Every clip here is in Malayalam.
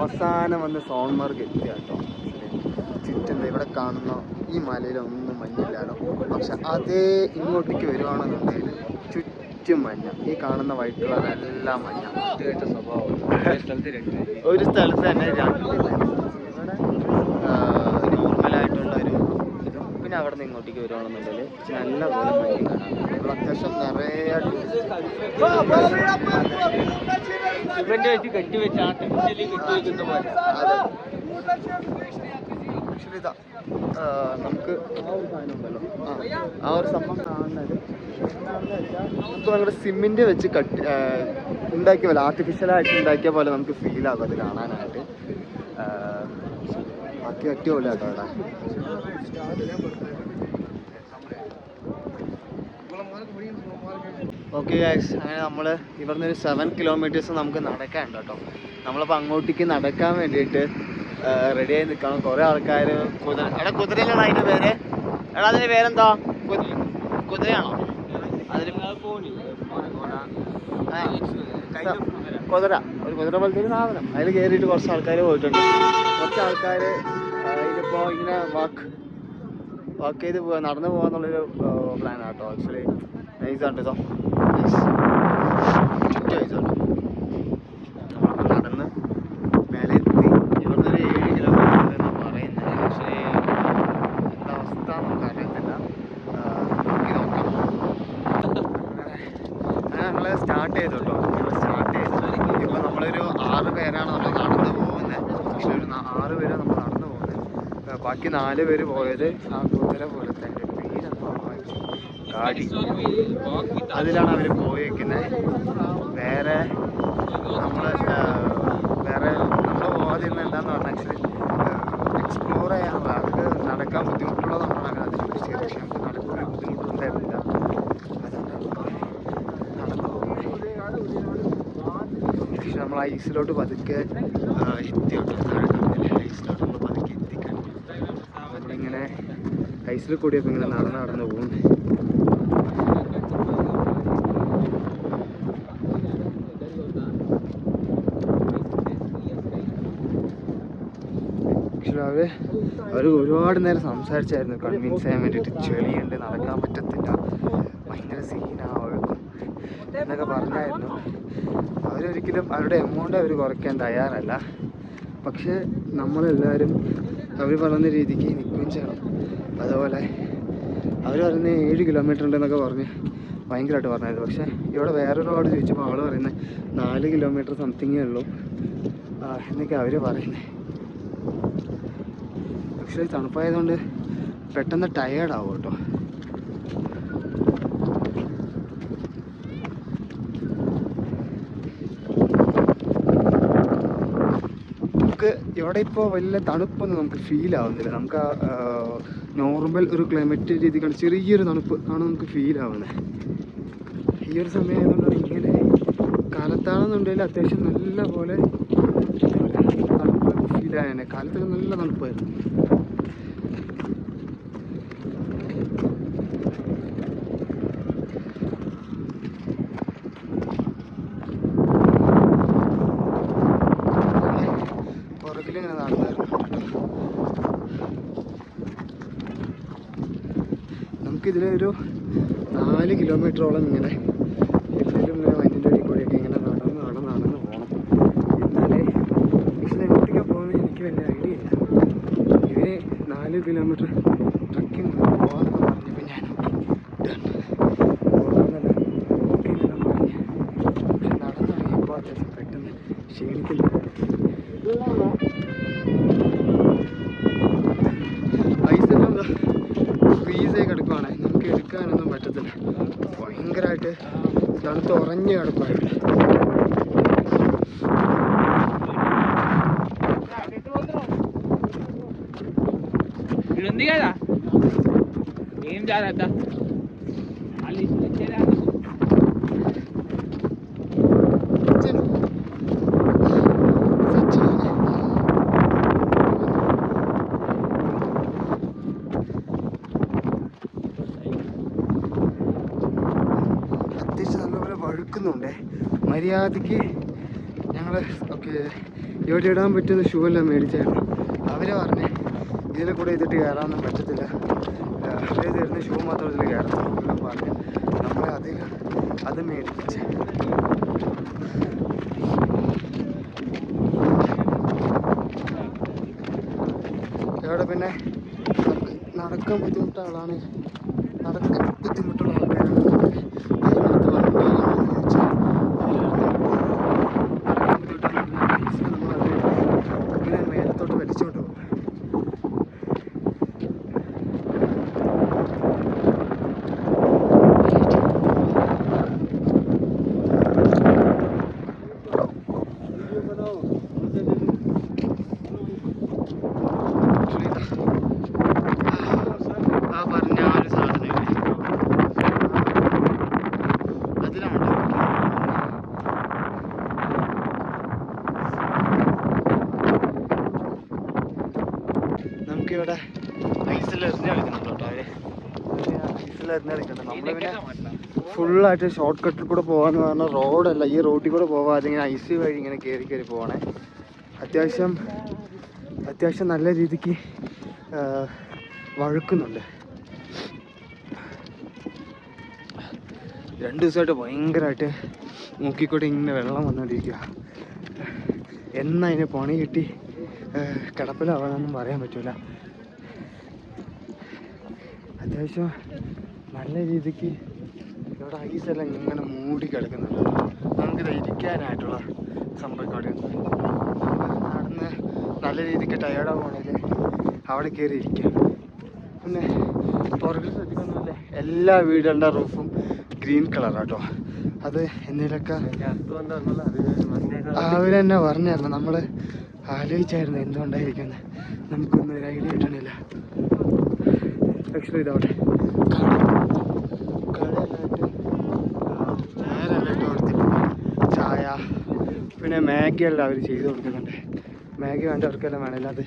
അവസാനം വന്ന് സോൺമാർഗ് എത്തിയ കേട്ടോ. ചുറ്റും ഇവിടെ കാണുന്ന ഈ മലയിലൊന്നും മഞ്ഞില്ലാലോ, പക്ഷെ അതേ ഇങ്ങോട്ടേക്ക് വരുവാണെന്നുണ്ടെങ്കിൽ ചുറ്റും മഞ്ഞ. ഈ കാണുന്ന വൈറ്റ് കളർ എല്ലാം മഞ്ഞ. സ്വഭാവം ഒരു സ്ഥലത്ത് തന്നെ ഇവിടെ നോർമലായിട്ടുള്ള ഒരു ഇതും പിന്നെ അവിടെ നിന്ന് ഇങ്ങോട്ടേക്ക് വരുവാണെന്നുണ്ടെങ്കിൽ നല്ല പോലെ മഞ്ഞ് കാണാം. ഇവിടെ അത്യാവശ്യം നിറയെ കെട്ടിവെച്ച് ആർട്ടിഫിഷ്യലി കെട്ടിവെക്കുന്ന പോലെ. ആക്ച്വലി ഇതാ നമുക്ക് ആ ഒരു സാധനം ഉണ്ടല്ലോ, ആ ഒരു സംഭവം കാണുന്നത് നമുക്ക് ഭയങ്കര സിമെന്റ് വെച്ച് ഉണ്ടാക്കിയ പോലെ, ആർട്ടിഫിഷ്യലായിട്ട് ഉണ്ടാക്കിയ പോലെ നമുക്ക് ഫീൽ ആകും അത് കാണാനായിട്ട്. ബാക്കി അടിപൊളി കേട്ടോ അവിടെ. ഓക്കെ ഗൈസ്, അങ്ങനെ നമ്മൾ ഇവിടുന്ന് ഒരു 7 കിലോമീറ്റേഴ്സ് നമുക്ക് നടക്കാനുണ്ട് കേട്ടോ. നമ്മളിപ്പോൾ അങ്ങോട്ടേക്ക് നടക്കാൻ വേണ്ടിയിട്ട് റെഡിയായി നിൽക്കണം. കുറേ ആൾക്കാർ കുതിരയിലാണ് അതിൻ്റെ പേര്. എടാ അതിൻ്റെ പേരെന്താ? കുതിരയാണോ? അതിന് കുതിര, ഒരു കുതിര പോലത്തെ ഒരു സാധനം. അതിൽ കയറിയിട്ട് കുറച്ച് ആൾക്കാർ പോയിട്ടുണ്ട്. കുറച്ച് ആൾക്കാർ ഇതിപ്പോൾ ഇങ്ങനെ വാക്ക് ചെയ്ത് നടന്നു പോകാന്നുള്ളൊരു പ്ലാനാണ് കേട്ടോ. ആക്ച്വലി നൈസാണ് കേട്ടോ. ചുറ്റും നൈസാണ്. നമ്മളിപ്പോൾ നടന്ന് മേലെ എത്തി. ഇവിടുന്ന് ഒരു 7 കിലോമീറ്റർ എന്നാണ് പറയുന്നത്. ആക്ച്വലി എന്താ അവസ്ഥ നമുക്കറിയത്തില്ല, നോക്കി നോക്കാം. അങ്ങനെ നമ്മൾ സ്റ്റാർട്ട് ചെയ്തു കേട്ടോ. സ്റ്റാർട്ട് ചെയ്തു. ഇപ്പോൾ നമ്മളൊരു 6 പേരാണ് നമ്മൾ നടന്നു പോകുന്നത്. പക്ഷെ ഒരു 6 പേരാണ് നമ്മൾ നടന്നു പോകുന്നത്. ബാക്കി 4 പേര് പോയത് ആ കുതിര പോലത്തെ ഗാഡി, അതിലാണ് അവർ പോയേക്കുന്നത്. വേറെ നമ്മൾ പോകാതെ എന്താണെന്ന് പറഞ്ഞാൽ ആക്ച്വലി എക്സ്പ്ലോർ ചെയ്യാനുള്ള അത് നടക്കാൻ ബുദ്ധിമുട്ടുള്ളതാണ്. അങ്ങനെ അതിന് പക്ഷേ നമുക്ക് നടക്കുന്ന ബുദ്ധിമുട്ടുണ്ടായിരുന്നില്ല. നടന്നു പോകുന്നത്. പക്ഷെ നമ്മൾ ഐസിലോട്ട് പതുക്കെ എത്തിയോട്ടോ. ഐസിലോട്ട് നമ്മൾ പതുക്കെ എത്തിക്കണം. നമ്മളിങ്ങനെ ഐസിൽ കൂടിയപ്പോൾ ഇങ്ങനെ നടന്ന് പോകും. അവർ ഒരുപാട് നേരം സംസാരിച്ചായിരുന്നു കൺവിൻസ് ചെയ്യാൻ വേണ്ടിയിട്ട്. ചെളിയുണ്ട്, നടക്കാൻ പറ്റത്തില്ല, ഭയങ്കര സീനാകും എന്നൊക്കെ പറഞ്ഞായിരുന്നു. അവരൊരിക്കലും അവരുടെ എമൗണ്ട് അവർ കുറയ്ക്കാൻ തയ്യാറല്ല. പക്ഷേ നമ്മളെല്ലാവരും അവർ പറയുന്ന രീതിക്ക് നിൽക്കുകയും ചെയ്യണം. അതുപോലെ അവർ പറയുന്നത് 7 കിലോമീറ്റർ ഉണ്ടെന്നൊക്കെ പറഞ്ഞ് ഭയങ്കരമായിട്ട് പറഞ്ഞായിരുന്നു. പക്ഷേ ഇവിടെ വേറൊരാളോട് ചോദിച്ചപ്പോൾ അവൾ പറയുന്നത് 4 കിലോമീറ്റർ സംതിങ്ങേ ഉള്ളൂ എന്നൊക്കെ അവർ പറയുന്നത്. പക്ഷേ തണുപ്പായതുകൊണ്ട് പെട്ടെന്ന് ടയേർഡാവും കേട്ടോ. നമുക്ക് ഇവിടെ ഇപ്പോൾ വലിയ തണുപ്പൊന്നും നമുക്ക് ഫീൽ ആവുന്നില്ല. നമുക്ക് നോർമൽ ഒരു ക്ലൈമറ്റ് രീതിക്കാണ്, ചെറിയൊരു തണുപ്പ് ആണ് നമുക്ക് ഫീൽ ആവുന്നത്. ഈ ഒരു സമയം ആയതുകൊണ്ടാണ് ഇങ്ങനെ. കാലത്താണെന്നുണ്ടെങ്കിൽ അത്യാവശ്യം നല്ല പോലെ തണുപ്പ് ഫീൽ ആയേനെ. കാലത്തൊക്കെ നല്ല തണുപ്പായിരുന്നു. പുറകിലിങ്ങനെ നടന്നായിരുന്നു. നമുക്കിതിലൊരു 4 കിലോമീറ്ററോളം ഇങ്ങനെ എല്ലാവരും ഇങ്ങനെ വണ്ടിൻ്റെ അടിയിൽ കൂടെയൊക്കെ ഇങ്ങനെ നടന്ന് പോകണം. എന്നാലേ പക്ഷേ എങ്ങോട്ടേക്കാണ് പോകുന്നത് എനിക്ക് വലിയ ഐഡിയ ഇല്ല. ഇവർ 4 കിലോമീറ്റർ ട്രക്കിങ് പോകാമെന്നൊക്കെ പറഞ്ഞപ്പോൾ ഞാൻ പോകാമെന്നല്ല ഓക്കെന്നെല്ലാം പറഞ്ഞ്. പക്ഷെ നടന്നു തുടങ്ങിയപ്പോൾ അത്യാവശ്യം പെട്ടെന്ന് ക്ഷീണിക്കുന്നു. ഐസെല്ലാം എന്താ ഫ്രീസായി കിടക്കുവാണ്. നമുക്ക് എടുക്കാനൊന്നും പറ്റത്തില്ല. ഭയങ്കരമായിട്ട് തണുത്ത് ഉറഞ്ഞ് കിടക്കുവാണ്. അത്യാവശ്യം നല്ലപോലെ വഴുക്കുന്നുണ്ട്. മര്യാദയ്ക്ക് ഞങ്ങൾ ഓക്കെ ഇവിടെ ഇടാൻ പറ്റുന്ന ഷൂ എല്ലാം മേടിച്ചായിരുന്നു. അവർ പറഞ്ഞേ ഇതിൽ കൂടെ ഇതിട്ട് കയറാനൊന്നും പറ്റത്തില്ല, അവർ തരുന്ന ഷൂ മാത്രം ഇതിൽ കയറത്തുള്ളൂ പറഞ്ഞ് നമ്മളെ അത് മേടിപ്പിച്ച്. ഇവിടെ പിന്നെ നടക്കാൻ ബുദ്ധിമുട്ടുള്ള ആളാണ്, നടക്കാൻ ബുദ്ധിമുട്ടുള്ള ആൾക്കാരാണ് അതിനകത്ത് വണ്ടികളാണെന്ന് വെച്ചാൽ നടക്കാൻ ബുദ്ധിമുട്ടാണ്. നമ്മളത് ഇങ്ങനെ മേലത്തോട്ട് വലിച്ചുകൊണ്ട് പോകും. നമുക്കിവിടെ ഐസിലെറിഞ്ഞ് കളിക്കുന്നുണ്ട് കേട്ടോ. ഐസിലെറിഞ്ഞ് കളിക്കുന്നുണ്ട്. നമ്മൾ പിന്നെ ഫുള്ളായിട്ട് ഷോർട്ട് കട്ടിൽ കൂടെ പോകാമെന്ന് പറഞ്ഞാൽ റോഡല്ല, ഈ റോഡിൽ കൂടെ പോകാതെ ഇങ്ങനെ ഐസ് വഴി ഇങ്ങനെ കയറി പോകണേ. അത്യാവശ്യം നല്ല രീതിക്ക് വഴുക്കുന്നുണ്ട്. 2 ദിവസമായിട്ട് ഭയങ്കരമായിട്ട് മൂക്കിക്കൂടെ ഇങ്ങനെ വെള്ളം വന്നുകൊണ്ടിരിക്കുക. എന്നാ അതിന് പണി കിട്ടി കിടപ്പിലാവാനൊന്നും പറയാൻ പറ്റില്ല. അത്യാവശ്യം നല്ല രീതിക്ക് ഇവിടെ ഐസെല്ലാം ഇങ്ങനെ മൂടി കിടക്കുന്നുണ്ട്. നമുക്കിത് ഇരിക്കാനായിട്ടുള്ള സംഭവം അവിടെ ഉണ്ട്. നടന്ന് നല്ല രീതിക്ക് ടയേർഡാവുകയാണെങ്കിൽ അവിടെ കയറി ഇരിക്കാം. പിന്നെ പുറകിൽ ശ്രദ്ധിക്കുന്നതല്ലേ, എല്ലാ വീടുകളുടെ റൂഫും ഗ്രീൻ കളറാട്ടോ. അത് എന്തെങ്കിലുമൊക്കെ അവർ തന്നെ പറഞ്ഞായിരുന്നു. നമ്മൾ ആലോചിച്ചായിരുന്നു എന്തുകൊണ്ടായിരിക്കുന്നത്, നമുക്കൊന്നും ഒരു ഐഡിയ കിട്ടണില്ല. ആക്ച്വലി ഇതവിടെ കടയെല്ലാമായിട്ട് നേരെല്ലായിട്ട് കൊടുത്തിട്ടുണ്ട്. ചായ പിന്നെ മാഗി എല്ലാം അവർ ചെയ്ത് കൊടുക്കുന്നുണ്ട്. മാഗി വേണ്ടവർക്കെല്ലാം വേണമല്ലോ അത്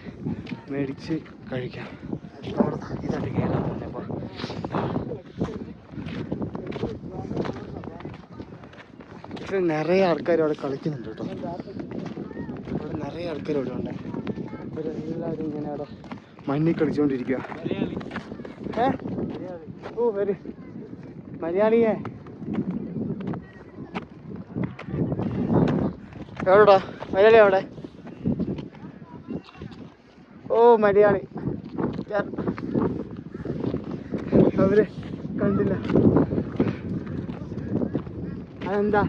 മേടിച്ച് കഴിക്കാം. ഇതായിട്ട് കയറാൻ പറഞ്ഞപ്പോൾ പക്ഷേ നിറയെ ആൾക്കാർ അവിടെ കളിക്കുന്നുണ്ട് കേട്ടോ. അവിടെ നിറയെ ആൾക്കാർ അവിടെ ഉണ്ട്. അവരെല്ലാവരും ഇങ്ങനെ അവിടെ മണ്ണിൽ കളിച്ചുകൊണ്ടിരിക്കുക. ഓ വരും മലയാളിയെ എവിടെടാ മലയാളി അവിടെ? ഓ മലയാളി അവര് കണ്ടില്ല. അതെന്താ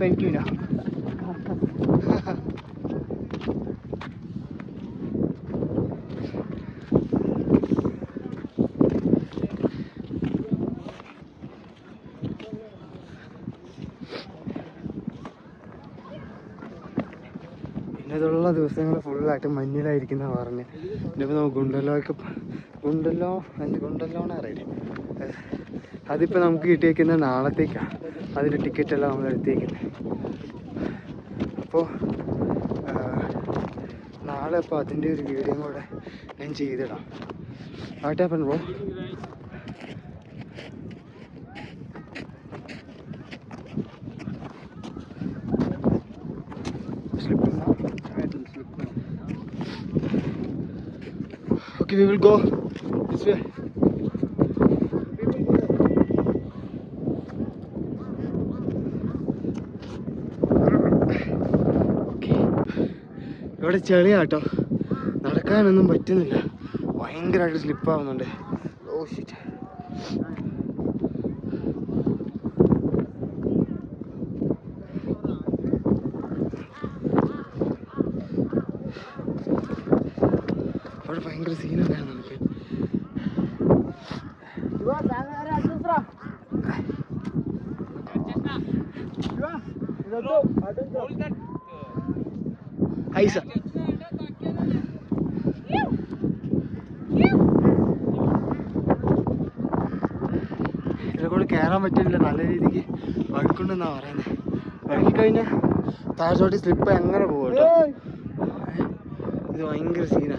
പെൻക്യൂനോ? പിന്നെ ഇതുള്ള ദിവസങ്ങൾ ഫുള്ളായിട്ട് മഞ്ഞിലായിരിക്കുന്ന പറഞ്ഞ്. ഇനിയിപ്പോൾ നമുക്ക് ഗുണ്ടല്ലോന്ന് അറിയില്ലേ, അതിപ്പോൾ നമുക്ക് കിട്ടിയേക്കുന്നത് നാളത്തേക്കാണ്. അതിൻ്റെ ടിക്കറ്റെല്ലാം നമ്മൾ എടുത്തേക്കുന്നത്. അപ്പോൾ നാളെ അപ്പോൾ അതിൻ്റെ ഒരു വീഡിയോ കൂടെ ഞാൻ ചെയ്തിടാം. What happen bro? Okay, we will go this way. ഇവിടെ ചെളിയാട്ടോ, നടക്കാനൊന്നും പറ്റുന്നില്ല, ഭയങ്കരമായിട്ട് സ്ലിപ്പാവുന്നുണ്ട്. Oh shit. അവിടെ ഭയങ്കര സീനുണ്ടായിരുന്നു നമുക്ക്. ഐസ ഇതിനെക്കൂടെ കയറാൻ പറ്റില്ല, നല്ല രീതിക്ക് വഴുക്കുണ്ടെന്നാണ് പറയുന്നത്. വഴുക്കിക്കഴിഞ്ഞാൽ താഴോട്ട് സ്ലിപ്പ് എങ്ങനെ പോകും കേട്ടോ. ഇത് ഭയങ്കര സീനാ.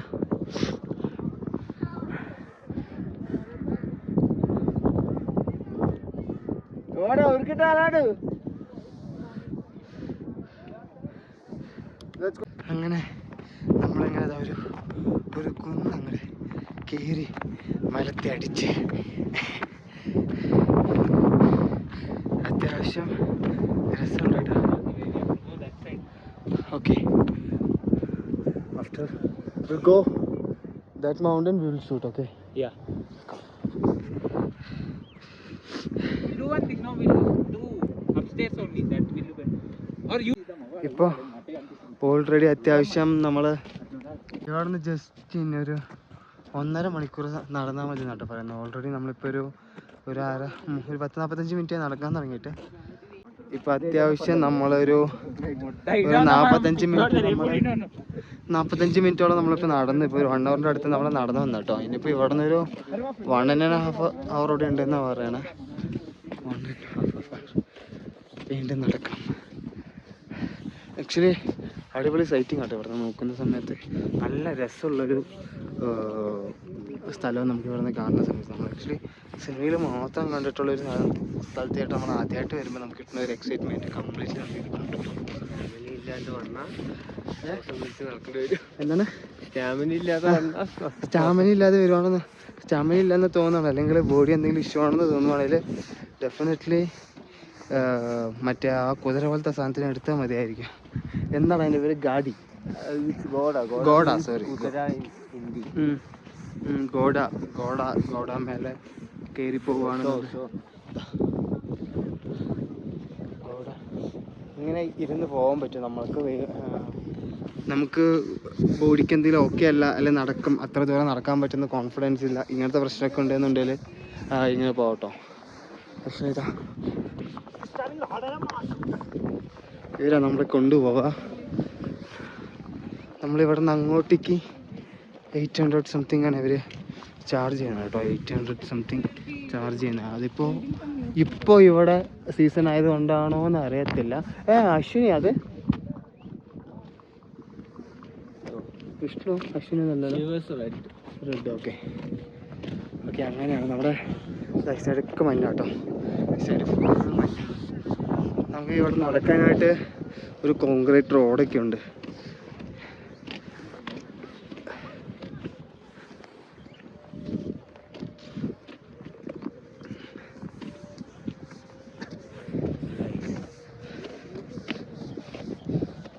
അങ്ങനെ കയറി മരത്തെ അടിച്ച് അത്യാവശ്യം രസമുണ്ട് കേട്ടോ. Okay, after we'll go that mountain, we will shoot. Okay, Yeah. Do one thing now, we'll do upstairs only, that will be better. Or you. ഇപ്പോൾ ഓൾറെഡി അത്യാവശ്യം നമ്മൾ ഇവിടെ നിന്ന് ജസ്റ്റ് ഇന്നൊരു 1.5 മണിക്കൂർ നടന്നാൽ മതി എന്നാട്ടോ പറയുന്നത്. ഓൾറെഡി നമ്മളിപ്പോൾ ഒരു 10-45 മിനിറ്റ് നടക്കാൻ തുടങ്ങിയിട്ട്. ഇപ്പം അത്യാവശ്യം നമ്മളൊരു 45 മിനിറ്റോളം നമ്മളിപ്പോൾ നടന്ന് ഇപ്പോൾ ഒരു 1 hourൻ്റെ അടുത്ത് നമ്മൾ നടന്നു വന്നു കേട്ടോ. ഇനിയിപ്പോൾ ഇവിടെ നിന്നൊരു 1.5 hour കൂടെ ഉണ്ടെന്നാണ് പറയണേ. 1.5 hour വീണ്ടും നടക്കണം. ആക്ച്വലി അടിപൊളി സൈറ്റിംഗ് ആട്ടോ ഇവിടെ നോക്കുന്ന സമയത്ത്. നല്ല രസമുള്ളൊരു സ്ഥലവും നമുക്ക് ഇവിടെ നിന്ന് കാണുന്ന സമയത്ത്. നമ്മൾ ആക്ച്വലി സിനിമയിൽ മാത്രം കണ്ടിട്ടുള്ളൊരു സ്ഥലത്തായിട്ട് നമ്മൾ ആദ്യമായിട്ട് വരുമ്പോൾ നമുക്ക് കിട്ടുന്ന ഒരു എക്സൈറ്റ്മെൻറ്റ് കംപ്ലീറ്റ്ലി നമുക്ക് കിട്ടുന്നുണ്ട്. ഇല്ലാണ്ട് വന്നാൽ നടക്കേണ്ടി വരും. എന്താണ് സ്റ്റാമിന ഇല്ലാതെ വരുവാണെന്ന്, സ്റ്റാമിന ഇല്ലെന്ന് തോന്നുകയാണ്, അല്ലെങ്കിൽ ബോഡി എന്തെങ്കിലും ഇഷ്യൂ ആണെന്ന് തോന്നുവാണെങ്കിൽ ഡെഫിനറ്റ്ലി മറ്റേ ആ കുതിര പോലത്തെ സാധനത്തിന് എടുത്താൽ മതിയായിരിക്കും. എന്താണ് അതിൻ്റെ പേര്? ഗാഡി, ഗോഡ, സോറി, ഗോഡ മേലെ കയറി പോവുകയാണ്. ഇങ്ങനെ ഇരുന്ന് പോകാൻ പറ്റും നമുക്ക് ബോഡിക്ക് എന്തെങ്കിലും ഓക്കെ അല്ല, അല്ലെങ്കിൽ അത്ര ദൂരം നടക്കാൻ പറ്റുന്ന കോൺഫിഡൻസ് ഇല്ല, ഇങ്ങനത്തെ പ്രശ്നമൊക്കെ ഉണ്ടെന്നുണ്ടെങ്കിൽ ഇങ്ങനെ പോകട്ടോ. പക്ഷേ ഇവരാ നമ്മളെ കൊണ്ടുപോവുക. നമ്മളിവിടെ നിന്ന് അങ്ങോട്ടേക്ക് 800 സംതിങ് ആണ് ഇവർ ചാർജ് ചെയ്യുന്നത് കേട്ടോ. 800 സംതിങ് ചാർജ് ചെയ്യുന്നത്. ഇപ്പോൾ ഇവിടെ സീസൺ ആയതുകൊണ്ടാണോ എന്ന് അറിയത്തില്ല. അശ്വിനി, അത് വിഷ്ണു, അശ്വിനി നല്ലല്ലോ, റെഡ്. ഓക്കെ, അങ്ങനെയാണ് നമ്മുടെ സൈഡൊക്കെ മഞ്ഞ കേട്ടോ. സൈഡ് ഫുൾ മഞ്ഞ. നമുക്ക് ഇവിടെ നടക്കാനായിട്ട് ഒരു കോൺക്രീറ്റ് റോഡൊക്കെ ഉണ്ട്.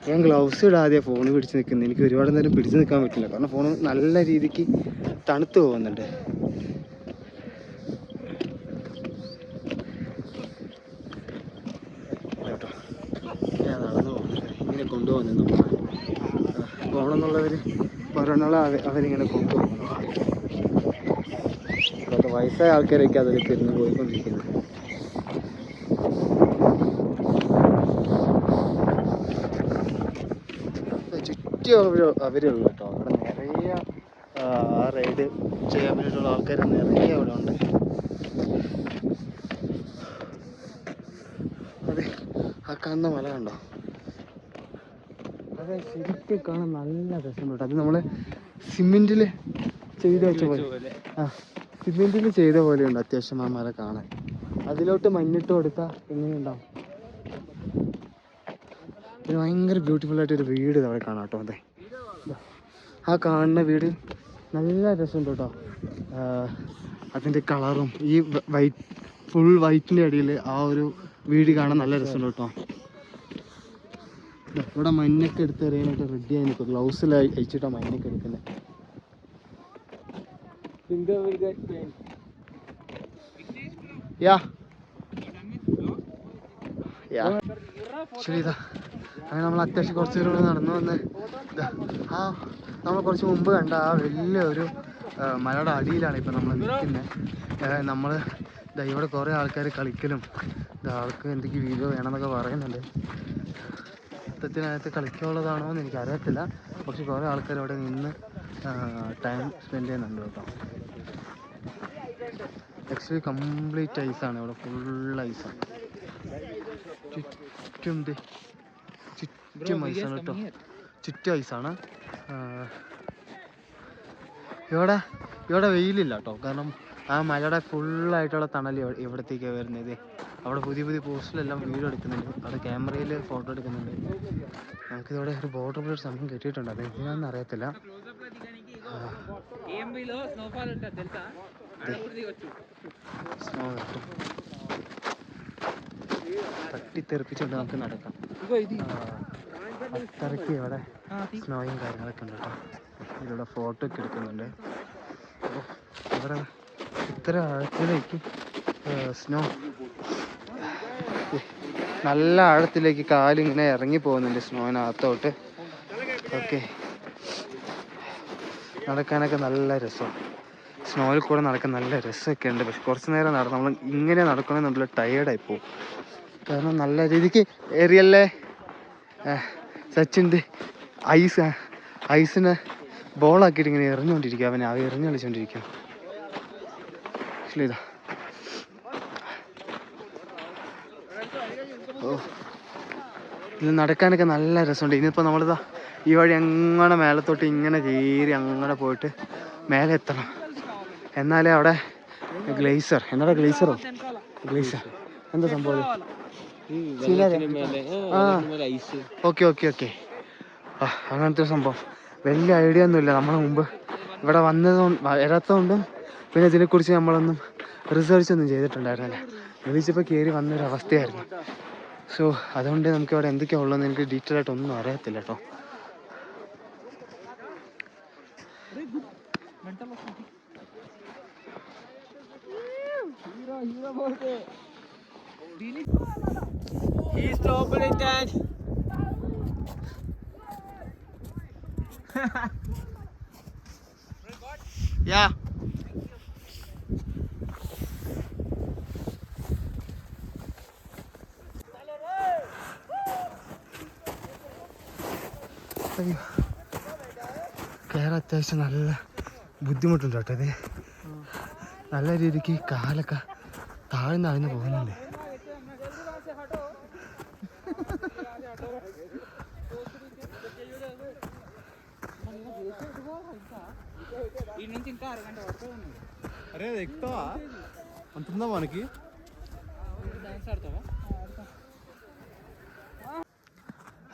ഞാൻ ഗ്ലൗസ് ഇടാതെ ഫോൺ പിടിച്ച് നിൽക്കുന്നത്. എനിക്ക് ഒരുപാട് നേരം പിടിച്ച് നിൽക്കാൻ പറ്റില്ല, കാരണം ഫോൺ നല്ല രീതിക്ക് തണുത്ത് പോകുന്നുണ്ട്. കേട്ടോ, ഞാൻ നടന്നു പോകുന്നുണ്ട്. ഇങ്ങനെ കൊണ്ടുപോകുന്നത് നമ്മൾ പോകണമെന്നുള്ളവർ പറയണുള്ള അവരിങ്ങനെ കൊണ്ടുപോകുന്നു. അതൊക്കെ വയസ്സായ ആൾക്കാരൊക്കെ അതിൽ തിരിഞ്ഞ് പോയിക്കൊണ്ടിരിക്കുന്നത്. അവരുള്ളൂ കേട്ടോ. അവിടെ നിറയെ റൈഡ് ചെയ്യാൻ വേണ്ടിയിട്ടുള്ള ആൾക്കാർ നിറയെ അവിടെ ഉണ്ട്. അതെ, ആ കാണുന്ന മല കണ്ടോ? അതെ, ശരിക്കും കാണാൻ നല്ല രസമുണ്ട് കേട്ടോ. അത് നമ്മൾ സിമെന്റിൽ ചെയ്ത് വെച്ച പോലെ, സിമെന്റിൽ ചെയ്ത പോലെയുണ്ട് അത്യാവശ്യം ആ മല കാണാൻ. അതിലോട്ട് മഞ്ഞിട്ട് കൊടുത്താൽ എങ്ങനെയുണ്ടാവും? പിന്നെ ഭയങ്കര ബ്യൂട്ടിഫുൾ ആയിട്ടൊരു വീട് അവിടെ കാണാം കേട്ടോ. അതെ, ആ കാണുന്ന വീട് നല്ല രസമുണ്ട് കേട്ടോ. അതിൻ്റെ കളറും ഈ ഫുൾ വൈറ്റിൻ്റെ അടിയിൽ ആ ഒരു വീട് കാണാൻ നല്ല രസമുണ്ട് കേട്ടോ. ഇവിടെ മഞ്ഞൊക്കെ എടുത്ത് എറിയാനായിട്ട് റെഡി ആയി നിൽക്കും. ഗ്ലൗസിൽ അയച്ചിട്ടാണ് മഞ്ഞൊക്കെ എടുക്കുന്നത്. ശരി, ഇതാ അങ്ങനെ നമ്മൾ അത്യാവശ്യം കുറച്ച് ദൂരം നടന്നു വന്ന് നമ്മൾ കുറച്ച് മുമ്പ് കണ്ട ആ വലിയൊരു മലയുടെ അടിയിലാണ് ഇപ്പം നമ്മൾ നിൽക്കുന്നത്. നമ്മൾ ഇവിടെ കുറേ ആൾക്കാർ കളിക്കലും ആൾക്ക് എന്തൊക്കെ വീഡിയോ വേണമെന്നൊക്കെ പറയുന്നുണ്ട്. മൊത്തത്തിനകത്ത് കളിക്കാനുള്ളതാണോ എന്ന് എനിക്കറിയത്തില്ല, പക്ഷെ കുറേ ആൾക്കാർ അവിടെ നിന്ന് ടൈം സ്പെൻഡ് ചെയ്യുന്നുണ്ട് കേട്ടോ. ആക്ച്വലി കംപ്ലീറ്റ് ഐസാണ് ഇവിടെ, ഫുൾ ഐസാണ്. ചുറ്റും ഐസാണ് കേട്ടോ, ചുറ്റും ഐസാണ്. ഇവിടെ വെയിലില്ല കേട്ടോ, കാരണം ആ മലയുടെ ഫുള്ളായിട്ടുള്ള തണൽ ഇവിടത്തേക്കാണ് വരുന്നത്. അവിടെ പുതിയ പോസ്റ്റിലെല്ലാം വീഡിയോ എടുക്കുന്നുണ്ട്, അവിടെ ക്യാമറയിൽ ഫോട്ടോ എടുക്കുന്നുണ്ട്. നമുക്കിവിടെ ഒരു ബോർഡർ പോലെ സമയം കിട്ടിയിട്ടുണ്ട്, അത് എന്തിനാണെന്ന് അറിയത്തില്ല. AMBలో స్నోఫాల్ ఉంటుంది తెలుసా? സ്നോ തട്ടും തട്ടിത്തെറിപ്പിച്ചുകൊണ്ട് നമുക്ക് നടക്കാം. അത്രയ്ക്ക് ഇവിടെ സ്നോയും കാര്യങ്ങളൊക്കെ ഉണ്ട് കേട്ടോ. ഇതിലൂടെ ഫോട്ടോ ഒക്കെ എടുക്കുന്നുണ്ട്. ഇവിടെ ഇത്ര ആഴത്തിലേക്ക് സ്നോ, നല്ല ആഴത്തിലേക്ക് കാലിങ്ങനെ ഇറങ്ങി പോകുന്നുണ്ട് സ്നോയിനകത്തോട്ട്. ഓക്കെ, നടക്കാനൊക്കെ നല്ല രസം. സ്നോയിൽ കൂടെ നടക്കാൻ നല്ല രസമൊക്കെ ഉണ്ട്. പക്ഷെ കുറച്ച് നേരം നമ്മൾ ഇങ്ങനെ നടക്കണമെങ്കിൽ നമ്മൾ ടയേർഡായി പോകും. കാരണം നല്ല രീതിക്ക് ഏറിയല്ലേ സച്ചിൻ്റെ ഐസിനെ ബോളാക്കിയിട്ട് ഇങ്ങനെ എറിഞ്ഞുകൊണ്ടിരിക്കുക. അവനെ എറിഞ്ഞു കളിച്ചുകൊണ്ടിരിക്കുക. ഇതാ ഓ, ഇത് നടക്കാനൊക്കെ നല്ല രസമുണ്ട്. ഇനിയിപ്പോൾ നമ്മളിതാ ഈ വഴി അങ്ങനെ മേലത്തോട്ട് ഇങ്ങനെ കയറി അങ്ങനെ പോയിട്ട് മേലെ എത്തണം. എന്നാലേ അവിടെ ഗ്ലേസർ, എന്നാടാ ഗ്ലേസർ എന്താ സംഭവം? ഓക്കെ ഓക്കെ ഓക്കെ, അങ്ങനത്തെ ഒരു സംഭവം. വലിയ ഐഡിയ ഒന്നുമില്ല. നമ്മൾ മുമ്പ് ഇവിടെ വരാത്തതുകൊണ്ടും പിന്നെ ഇതിനെക്കുറിച്ച് നമ്മളൊന്നും റിസർച്ച് ഒന്നും ചെയ്തിട്ടുണ്ടായിരുന്നില്ല. വിളിച്ചപ്പോൾ കയറി വന്നൊരവസ്ഥയായിരുന്നു. സോ അതുകൊണ്ട് നമുക്ക് ഇവിടെ എന്തൊക്കെയാണ് ഉള്ളതെന്ന് എനിക്ക് ഡീറ്റെയിൽ ആയിട്ട് ഒന്നും അറിയത്തില്ല കേട്ടോ. He stopped it and yeah. കയറാൻ അത്യാവശ്യം നല്ല ബുദ്ധിമുട്ടുണ്ട് കേട്ടോ. ഇത് നല്ല രീതിക്ക് കാലൊക്കെ താഴ്ന്ന് പോകുന്നുണ്ട്. అరే ఎక్కుతావా? అంతుందా మనకి?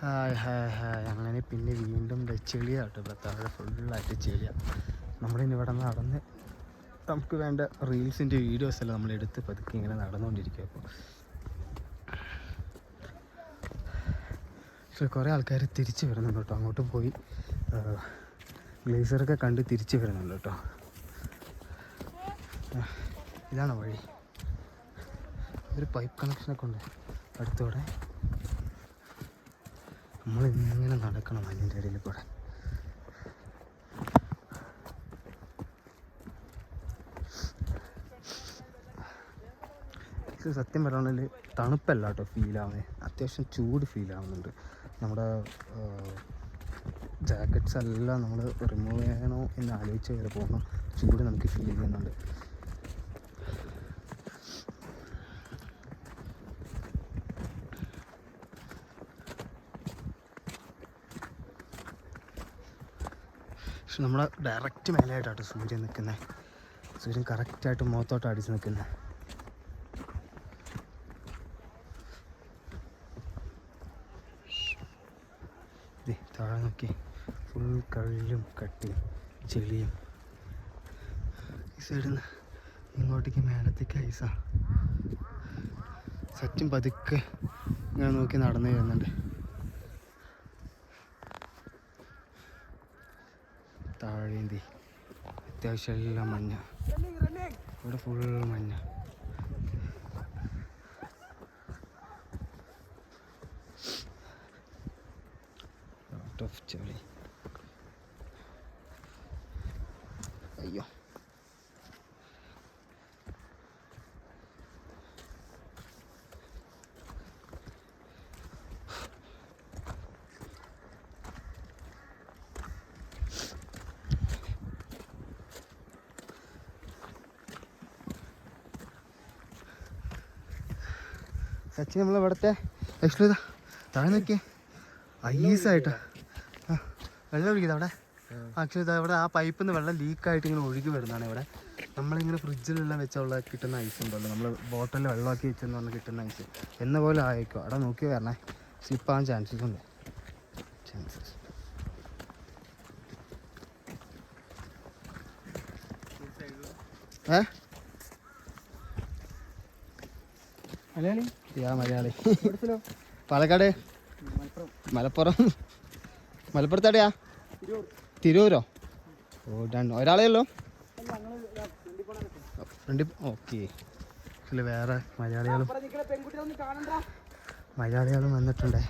Hi hi hi. അങ്ങനെ പിന്നെ വീണ്ടും ചെളിയാട്ടോ. ഇവിടെ താഴെ ഫുള്ളായിട്ട് ചെളിയാണ്. നമ്മളിനി ഇവിടെ നടന്ന് നമുക്ക് വേണ്ട റീൽസിൻ്റെ വീഡിയോസ് എല്ലാം നമ്മളെടുത്ത് പതുക്കെ ഇങ്ങനെ നടന്നുകൊണ്ടിരിക്കും. അപ്പോൾ കുറേ ആൾക്കാർ തിരിച്ച് വരുന്നുണ്ട് കേട്ടോ. അങ്ങോട്ട് പോയി ഗ്ലേസറൊക്കെ കണ്ട് തിരിച്ച് വരുന്നുണ്ട് കേട്ടോ. ഇതാണ് വഴി. ഒരു പൈപ്പ് കണക്ഷനൊക്കെ ഉണ്ട് അടുത്തൂടെ. നമ്മളിങ്ങനെ നടക്കണം അതിൻ്റെ ഇടയിൽ കൂടെ. സത്യം പറയുകയാണെങ്കിൽ തണുപ്പല്ല കേട്ടോ ഫീലാവുന്നത്, അത്യാവശ്യം ചൂട് ഫീലാവുന്നുണ്ട്. നമ്മുടെ ജാക്കറ്റ്സ് എല്ലാം നമ്മൾ റിമൂവ് ചെയ്യണോ എന്ന് ആലോചിച്ച് വരെ പോകണം. ചൂട് നമുക്ക് ഫീൽ ചെയ്യുന്നുണ്ട്. പക്ഷെ നമ്മൾ ഡയറക്റ്റ് മേലായിട്ടാട്ടോ സൂര്യൻ നിൽക്കുന്നത്. സൂര്യൻ കറക്റ്റായിട്ട് മുഖത്തോട്ട് അടിച്ച് നിൽക്കുന്നത്. താഴെ നോക്കി ഫുൾ കല്ലും കട്ടിയും ചെളിയും. ഈ സൈഡിൽ നിന്ന് ഇങ്ങോട്ടേക്ക് മേലത്തേക്ക് ഐസാണ്. സത്യം പതുക്കെ ഇങ്ങനെ നോക്കി നടന്നു വരുന്നുണ്ട്. താഴേന്തി അത്യാവശ്യം എല്ലാം മഞ്ഞ. ഇവിടെ ഫുൾ മഞ്ഞ. ഓഫ് ചെളി. അയ്യോ, സച്ചിൻ നമ്മളിവിടുത്തെ ആക്ച്വലി താഴെ നോക്കിയേ ഐസായിട്ടാ വെള്ളം ഒഴുകിയത് അവിടെ. ആക്ച്വലി ഇവിടെ ആ പൈപ്പിൽ നിന്ന് വെള്ളം ലീക്കായിട്ട് ഇങ്ങനെ ഒഴുകി വരുന്നതാണ്. ഇവിടെ നമ്മളിങ്ങനെ ഫ്രിഡ്ജിലെല്ലാം വെച്ചുള്ള കിട്ടുന്ന ഐസ് ഉണ്ടല്ലോ, നമ്മൾ ബോട്ടലിൽ വെള്ളമാക്കി വെച്ചെന്ന് പറഞ്ഞാൽ കിട്ടുന്ന ഐസ് എന്ന പോലെ ആയിരിക്കും. അവിടെ നോക്കി വരണേ, സ്ലിപ്പാകാൻ ചാൻസസ് ഉണ്ട്. മലയാളി പാലക്കാട് മലപ്പുറത്താടെയാ തിരൂരോ ഓ ഒരാളേ ഉള്ളൂ ഓക്കെ വേറെ മലയാളികളും വന്നിട്ടുണ്ടേ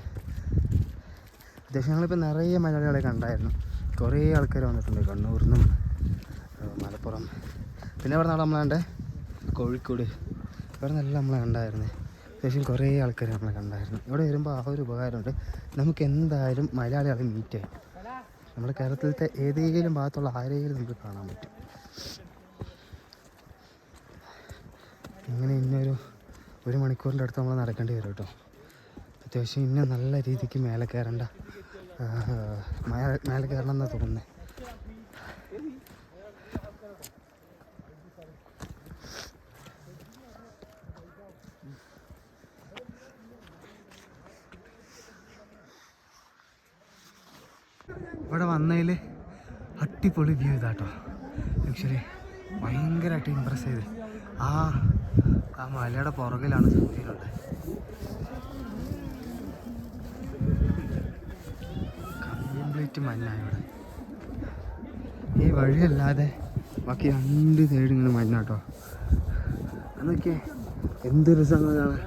അത്യാവശ്യം ഞങ്ങളിപ്പോൾ നിറയെ മലയാളികളെ കണ്ടായിരുന്നു കുറേ ആൾക്കാർ വന്നിട്ടുണ്ട് കണ്ണൂരിൽ നിന്നും മലപ്പുറം പിന്നെ ഇവിടെ നാളെ നമ്മളെ കോഴിക്കോട് ഇവിടെ നല്ല നമ്മളെ കണ്ടായിരുന്നു അത്യാവശ്യം കുറേ ആൾക്കാർ നമ്മളെ കണ്ടായിരുന്നു ഇവിടെ വരുമ്പോൾ ആ ഒരു ഉപകാരമുണ്ട് നമുക്ക് എന്തായാലും മലയാളികളെ മീറ്റായി നമ്മുടെ കേരളത്തിലത്തെ ഏതെങ്കിലും ഭാഗത്തുള്ള ആരെങ്കിലും നമുക്ക് കാണാൻ പറ്റും ഇങ്ങനെ ഒരു മണിക്കൂറിൻ്റെ അടുത്ത് നമ്മൾ നടക്കേണ്ടി വരും കേട്ടോ അത്യാവശ്യം ഇന്ന നല്ല രീതിക്ക് മേലെ കയറേണ്ട മേലെ കയറണം എന്നാണ് തോന്നുന്നത് ഇവിടെ വന്നതിൽ അടിപൊളി വ്യൂ ഇതാട്ടോ ആക്ച്വലി ഭയങ്കരമായിട്ട് ഇമ്പ്രസ് ചെയ്ത് ആ മലയുടെ പുറകിലാണ് സൂര്യനുള്ളത് കംപ്ലീറ്റ് മഞ്ഞാണ് ഇവിടെ ഈ വഴിയല്ലാതെ ബാക്കി 2 സൈഡ് ഇങ്ങനെ മഞ്ഞാട്ടോ അതൊക്കെ എന്ത് രസമാണ് കാണാൻ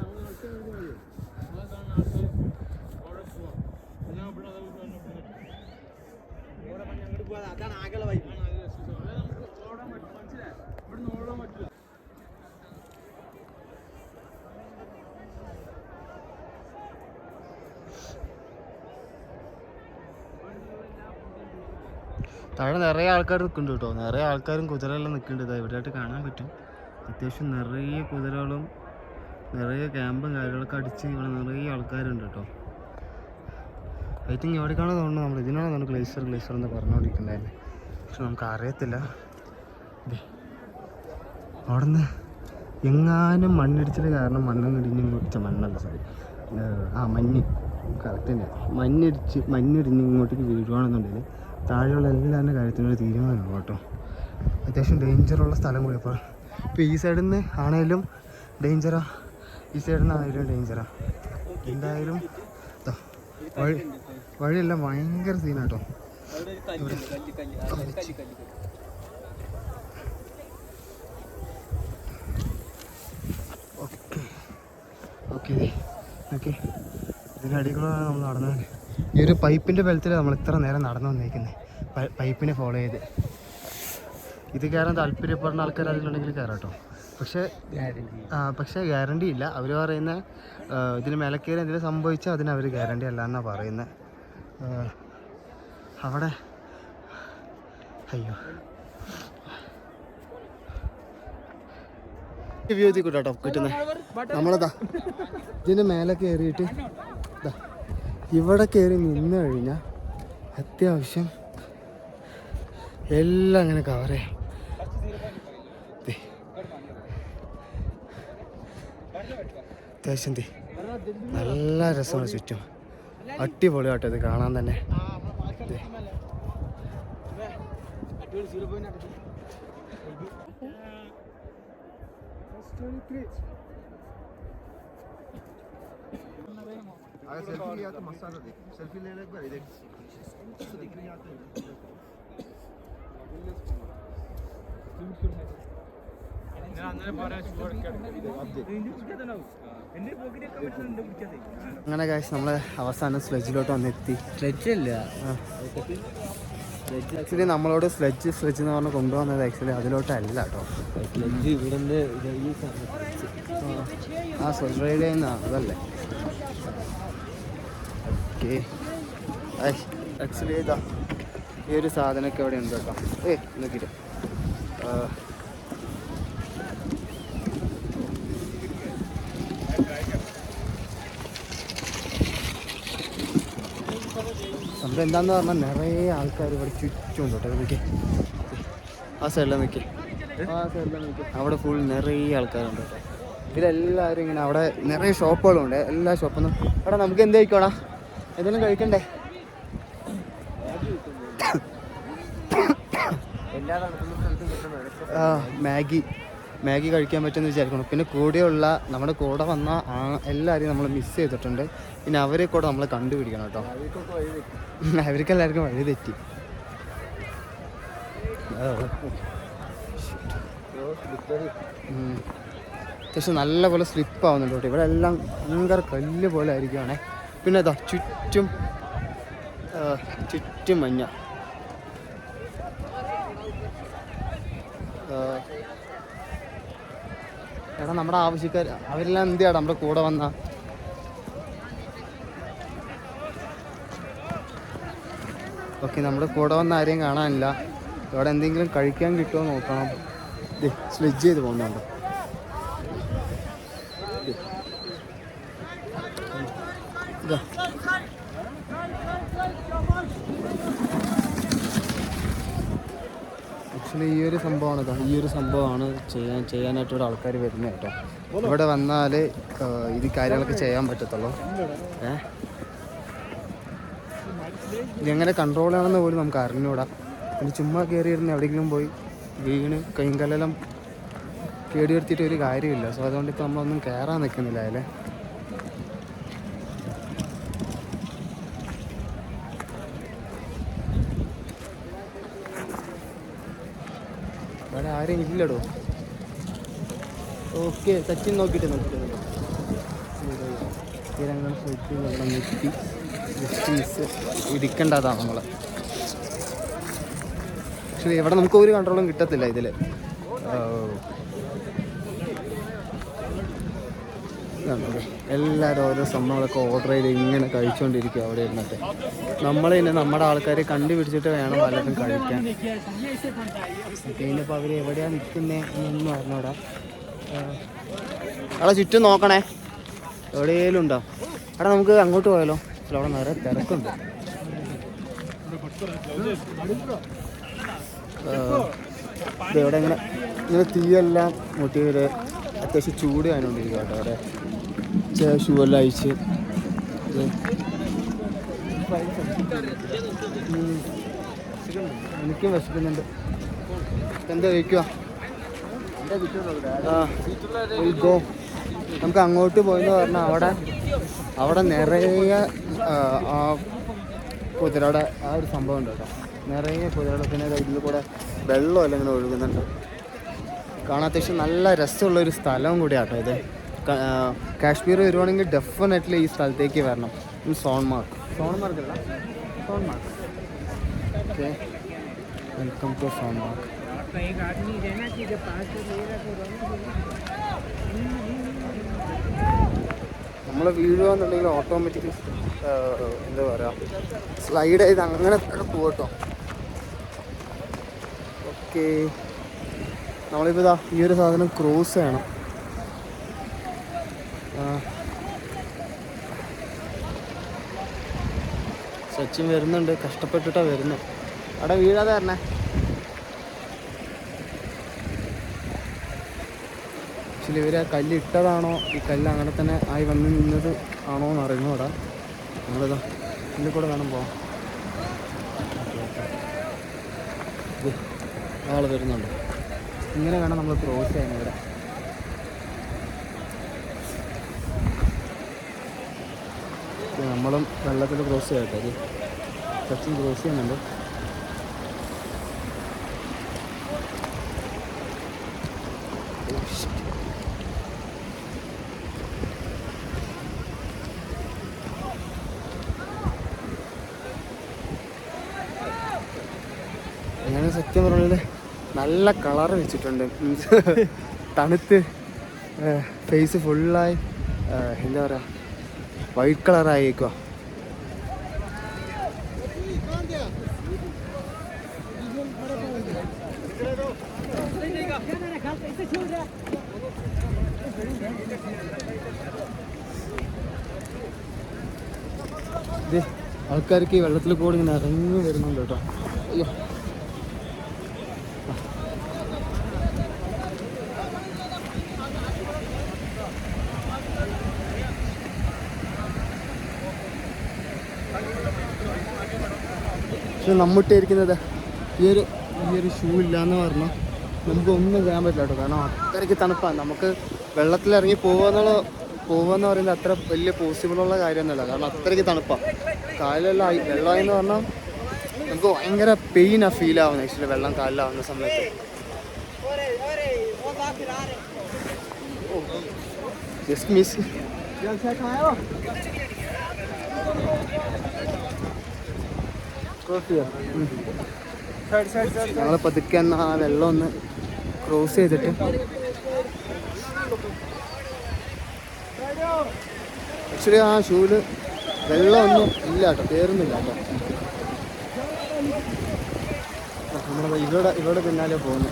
താഴെ നിറയെ ആൾക്കാർ നിൽക്കുന്നുണ്ട് കേട്ടോ നിറയെ ആൾക്കാരും കുതിരയെല്ലാം നിൽക്കുന്നുണ്ട് ഇവിടെയായിട്ട് കാണാൻ പറ്റും അത്യാവശ്യം നിറയെ കുതിരകളും നിറയെ ക്യാമ്പും കാര്യങ്ങളൊക്കെ അടിച്ച് ഇവിടെ നിറയെ ആൾക്കാരുണ്ട് കേട്ടോ ഐ തിങ്ക് എവിടേക്കാണ് തോന്നുന്നു നമ്മൾ ഇതിനാണ് നമ്മൾ ഗ്ലേസർ എന്ന് പറഞ്ഞുകൊണ്ടിരിക്കുന്നുണ്ടായിരുന്നു പക്ഷെ നമുക്ക് അറിയത്തില്ല അവിടെ നിന്ന് എങ്ങാനും മണ്ണിടിച്ചൽ കാരണം മണ്ണിടിഞ്ഞ് ഇങ്ങോട്ട് മണ്ണല്ല സോറി മഞ്ഞ് കറക്റ്റ് തന്നെ മഞ്ഞിടിഞ്ഞ് ഇങ്ങോട്ടേക്ക് വീഴുവാണെന്നുണ്ടെങ്കിൽ താഴെയുള്ള എല്ലാവരുടെ കാര്യത്തിനൊരു തീരുമാനമാണ് കേട്ടോ അത്യാവശ്യം ഡേഞ്ചറുള്ള സ്ഥലം കൂടി അപ്പോൾ ഈ സൈഡിൽ നിന്ന് ആണെങ്കിലും ഡേഞ്ചറാ ഈ സൈഡിൽ നിന്നാണെങ്കിലും ഡേഞ്ചറാ എന്തായാലും വഴിയെല്ലാം ഭയങ്കര സീനാട്ടോ ഓക്കെ ഇതിനടികളാണ് നമ്മൾ നടന്നത് ഈ ഒരു പൈപ്പിൻ്റെ ബലത്തിൽ നമ്മൾ ഇത്ര നേരം നടന്നു വന്നിരിക്കുന്നത് പൈപ്പിനെ ഫോളോ ചെയ്ത് ഇത് കയറാൻ താല്പര്യപ്പെടുന്ന ആൾക്കാർ അതിലുണ്ടെങ്കിൽ കയറാം കേട്ടോ പക്ഷേ ഗ്യാരണ്ടി ഇല്ല അവർ പറയുന്ന ഇതിന് മേലെ കയറി എന്തെങ്കിലും സംഭവിച്ചാൽ അതിന് അവർ ഗ്യാരണ്ടി അല്ല എന്നാണ് പറയുന്നത് അവിടെ അയ്യോ വ്യൂ കൂട്ടോ കിട്ടുന്നത് നമ്മളതാ ഇതിൻ്റെ മേലെ കയറിയിട്ട് ഇവിടെ കയറി നിന്ന് കഴിഞ്ഞാൽ അത്യാവശ്യം എല്ലാം അങ്ങനെ കവർ ചെയ്യാം അത്യാവശ്യം നല്ല രസമാണ് ചുറ്റും അടിപൊളി കേട്ടോ ഇത് കാണാൻ തന്നെ सेल्फी लिया तो मस्त आता देख सेल्फी ले ले एक बार देख दिख रही आता है ഞാൻ അന്നേരം പറയാൻ അങ്ങനെ ഗൈസ് നമ്മൾ അവസാനം സ്ലെഡ്ജിലോട്ട് വന്നെത്തി സ്ലെഡ്ജല്ല ആക്ച്വലി നമ്മളോട് സ്ലെഡ്ജ് എന്ന് പറഞ്ഞ് കൊണ്ടുവന്നത് ആക്ച്വലി അതിലോട്ടല്ല കേട്ടോ സ്ലെഡ്ജ് ഇവിടെ സ്ലെഡ്ജ് റൈഡ് ചെയ്യുന്നതാണ് അതല്ലേ ഓക്കെ ആക്ച്വലി ഇതാ ഈ ഒരു സാധനമൊക്കെ ഇവിടെ ഉണ്ട് കേട്ടോ നോക്കിയിട്ട് സംഭവം എന്താണെന്ന് പറഞ്ഞാൽ നിറയെ ആൾക്കാർ ഇവിടെ ചുറ്റും ഉണ്ട് കേട്ടോ നോക്കി ആ സൈഡിൽ നോക്കി അവിടെ ഫുൾ നിറയെ ആൾക്കാരുണ്ട് കേട്ടോ ഇതെല്ലാവരും ഇങ്ങനെ അവിടെ നിറയെ ഷോപ്പുകളും ഉണ്ട് എല്ലാ ഷോപ്പിൽ നിന്നും എടാ നമുക്ക് എന്ത് കഴിക്കോടാ എന്തെങ്കിലും കഴിക്കണ്ടേ എല്ലാ നടക്കുന്ന സ്ഥലത്തും കിട്ടുന്നത് മാഗി കഴിക്കാൻ പറ്റുമെന്ന് വിചാരിക്കണം. പിന്നെ കൂടെയുള്ള നമ്മുടെ കൂടെ വന്ന എല്ലാവരെയും നമ്മൾ മിസ് ചെയ്തിട്ടുണ്ട്. പിന്നെ അവരെ കൂടെ നമ്മൾ കണ്ടുപിടിക്കണം കേട്ടോ. അവർക്കെല്ലാവർക്കും വഴി തെറ്റി. അത്യാവശ്യം നല്ലപോലെ സ്ലിപ്പ് ആവുന്നുണ്ട് കേട്ടോ. ഇവിടെ എല്ലാം ഭയങ്കര കല്ല് പോലെ ആയിരിക്കുവാണേ. പിന്നെ അതാ ചുറ്റും മഞ്ഞ. എടാ നമ്മുടെ ആവശ്യക്കാർ അവരെല്ലാം എന്തിയാടാ നമ്മുടെ കൂടെ വന്ന. ഓക്കെ, നമ്മുടെ കൂടെ വന്ന ആരെയും കാണാനില്ല. ഇവിടെ എന്തെങ്കിലും കഴിക്കാൻ കിട്ടുമോ നോക്കണം. സ്ലെഡ്ജ് ചെയ്ത് പോകുന്നുണ്ട്. ആക്ച്വലി ഈ ഒരു സംഭവമാണ് ചെയ്യാനായിട്ട് ഇവിടെ ആൾക്കാർ വരുന്നത് കേട്ടോ. ഇവിടെ വന്നാൽ ഇത് കാര്യങ്ങളൊക്കെ ചെയ്യാൻ പറ്റത്തുള്ളൂ. ഇതെങ്ങനെ കൺട്രോൾ ചെയ്യണമെന്ന് പോലും നമുക്ക് അറിഞ്ഞൂടാ. പിന്നെ ചുമ്മാ കയറിയിരുന്ന് എവിടെയെങ്കിലും പോയി വീണ് കൈകാലെല്ലാം കേടുവരുത്തിയിട്ട് ഒരു കാര്യമില്ല. സോ അതുകൊണ്ട് ഇപ്പോൾ നമ്മളൊന്നും കയറാൻ നിൽക്കുന്നില്ല അതിൽ. ഇവിടെ ആരും ഇല്ലടോ. ഓക്കെ, സച്ചിൻ നോക്കിയിട്ട് തീരങ്ങൾ നിർത്തി ഇരിക്കേണ്ടതാണ് നമ്മൾ. പക്ഷേ ഇവിടെ നമുക്ക് ഒരു കൺട്രോളും കിട്ടത്തില്ല ഇതിൽ. എല്ലാവരും ഓരോ സംഭവങ്ങളൊക്കെ ഓർഡർ ചെയ്ത് ഇങ്ങനെ കഴിച്ചുകൊണ്ടിരിക്കും അവിടെ ഇരുന്നിട്ട്. നമ്മൾ തന്നെ നമ്മുടെ ആൾക്കാരെ കണ്ടുപിടിച്ചിട്ട് വേണം പലതും കഴിക്കാൻ. കഴിഞ്ഞപ്പോൾ അവർ എവിടെയാണ് നിൽക്കുന്നത് എന്നൊന്നും അറിഞ്ഞൂടാ. അവിടെ ചുറ്റും നോക്കണേ, എവിടെയെങ്കിലും ഉണ്ടോ. അവിടെ നമുക്ക് അങ്ങോട്ട് പോയാലോ? അവിടെ നിറയെ തിരക്കുണ്ട്. ഇവിടെ ഇങ്ങനെ തീയെല്ലാം മുട്ടിയൊരു അത്യാവശ്യം ചൂട് കാണിക്കൊണ്ടിരിക്കുക കേട്ടോ. അവിടെ ഷൂ എല്ലാം അയച്ച് എനിക്കും വിശക്കുന്നുണ്ട്. എന്താ കഴിക്കുക? നമുക്ക് അങ്ങോട്ട് പോയെന്ന് പറഞ്ഞാൽ അവിടെ നിറയെ കുതിരയുടെ ആ ഒരു സംഭവം ഉണ്ട് കേട്ടോ. നിറയെ കുതിരയുടെ. പിന്നെ ഇതിൽ കൂടെ വെള്ളമെല്ലാം ഇങ്ങനെ ഒഴുകുന്നുണ്ട്. കാണാൻ അത്യാവശ്യം നല്ല രസമുള്ളൊരു സ്ഥലവും കൂടിയാട്ടോ ഇത്. കാശ്മീർ വരുവാണെങ്കിൽ ഡെഫിനറ്റ്ലി ഈ സ്ഥലത്തേക്ക് വരണം. സോൺമാർഗ് അല്ല, Sonamarg. Okay, welcome to Sonamarg. നമ്മൾ വീഴുകയെന്നുണ്ടെങ്കിൽ ഓട്ടോമാറ്റിക്കലി എന്താ പറയുക, സ്ലൈഡ് ചെയ്ത് അങ്ങനെ പോകട്ടോ. ഓക്കെ, നമ്മളിപ്പോൾ ഇതാ ഈ ഒരു സാധനം ക്രോസ് ചെയ്യണം. സച്ചിൻ വരുന്നുണ്ട്, കഷ്ടപ്പെട്ടിട്ടാണ് വരുന്നത്. അവിടെ വീഴാതെ വരണേ. ആക്ച്വലി ഇവർ ആ കല്ലിട്ടതാണോ ഈ കല്ല് അങ്ങനെ തന്നെ ആയി വന്ന് നിന്നത് ആണോ എന്ന് അറിയുന്നു. അവിടെ നമ്മളിതാ ഇതിൽ കൂടെ വേണം പോവാം. ആൾ വരുന്നുണ്ട്. ഇങ്ങനെ വേണം നമ്മൾ ക്രോസ് ചെയ്യാൻ. ഇവിടെ നമ്മളും വെള്ളത്തിൽ ക്രോസ് ചെയ്യട്ടെ. അത് സച്ചിൻ ക്രോസ് ചെയ്യുന്നുണ്ട്. ഞാൻ സത്യം പറഞ്ഞത് നല്ല കളറ് വെച്ചിട്ടുണ്ട്. മീൻസ് തണുത്ത് ഫേസ് ഫുള്ളായി എന്താ പറയുക, വൈറ്റ് കളറായേക്കുക. ആൾക്കാർക്ക് ഈ വെള്ളത്തിൽ കൂടി ഇങ്ങനെ ഇറങ്ങി വരുന്നുണ്ട് കേട്ടോ. അയ്യോ, പക്ഷെ നമ്മിട്ടിരിക്കുന്നത് ഈ ഒരു ഷൂ ഇല്ലയെന്ന് പറഞ്ഞു നമുക്കൊന്നും ചെയ്യാൻ പറ്റില്ല കേട്ടോ. കാരണം അത്രയ്ക്ക് തണുപ്പാണ്. നമുക്ക് വെള്ളത്തിലിറങ്ങി പോവുകയെന്ന് പറയുന്നത് അത്ര വലിയ പോസിബിളുള്ള കാര്യമൊന്നുമല്ല. കാരണം അത്രയ്ക്ക് തണുപ്പാണ്. കാലിലെല്ലാം വെള്ളമായി എന്ന് പറഞ്ഞാൽ നമുക്ക് ഭയങ്കര പെയിനാണ് ഫീൽ ആവുന്നത് ആക്ച്വലി വെള്ളം കാലിലാവുന്ന സമയത്ത്. Just miss. ഞങ്ങൾ പതുക്കെ ആ വെള്ളം ഒന്ന് ക്രോസ് ചെയ്തിട്ട് ആക്ച്വലി ആ ഷൂവിൽ വെള്ളമൊന്നും ഇല്ല കേട്ടോ, കയറുന്നില്ല കേട്ടോ. നമ്മുടെ ഇവിടെ പിന്നാലെ പോകുന്നു.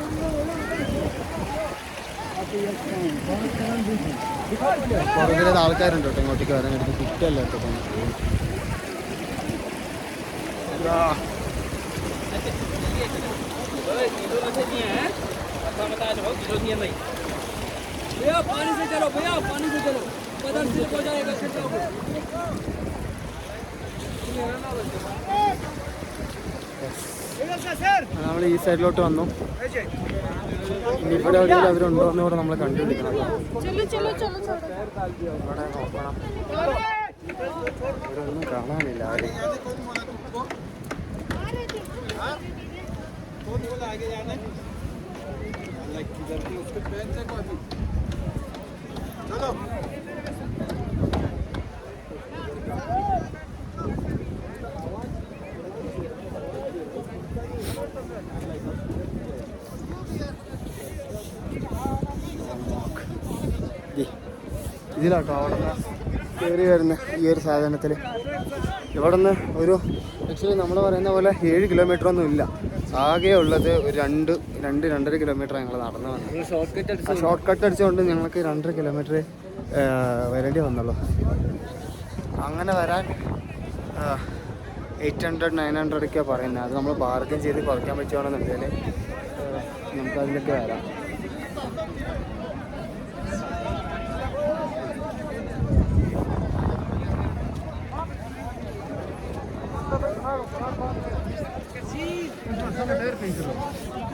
പുറകിലത് ആൾക്കാരുണ്ട് കേട്ടോ ഇങ്ങോട്ടേക്ക് വരാനായിട്ട്. കുറ്റല്ല കേട്ടോ പോകുന്നത്. നമ്മൾ ഈ സൈഡിലോട്ട് വന്നു. ഇനി ഇവിടെ എവിടെയെങ്കിലും അവരുണ്ടോ എന്ന് കൂടെ നമ്മൾ കണ്ടുപിടിക്കണം. ഇവിടെ നോക്കണം. ഇവിടെ ഒന്നും കാണാനില്ല ആരും. ഇതിലാട്ടോ അവിടെ നിന്ന് കയറി വരുന്ന ഈ ഒരു സാധനത്തിൽ. ഇവിടെ നിന്ന് ഒരു ആക്ച്വലി നമ്മൾ പറയുന്ന പോലെ 7 കിലോമീറ്റർ ഒന്നും ഇല്ല. ആകെ ഉള്ളത് ഒരു 2-2.5 കിലോമീറ്റർ ഞങ്ങൾ നടന്നു വന്നു. ഷോർട്ട് കട്ട് അടിച്ചുകൊണ്ട് ഞങ്ങൾക്ക് 2.5 കിലോമീറ്റർ വരേണ്ടി വന്നുള്ളൂ. അങ്ങനെ വരാൻ 800-900 ഒക്കെയാണ് പറയുന്നത്. അത് നമ്മൾ ബാർഗൻ ചെയ്ത് കുറയ്ക്കാൻ പറ്റുകയാണെന്നുണ്ടെങ്കിൽ നമുക്കതിലൊക്കെ വരാം.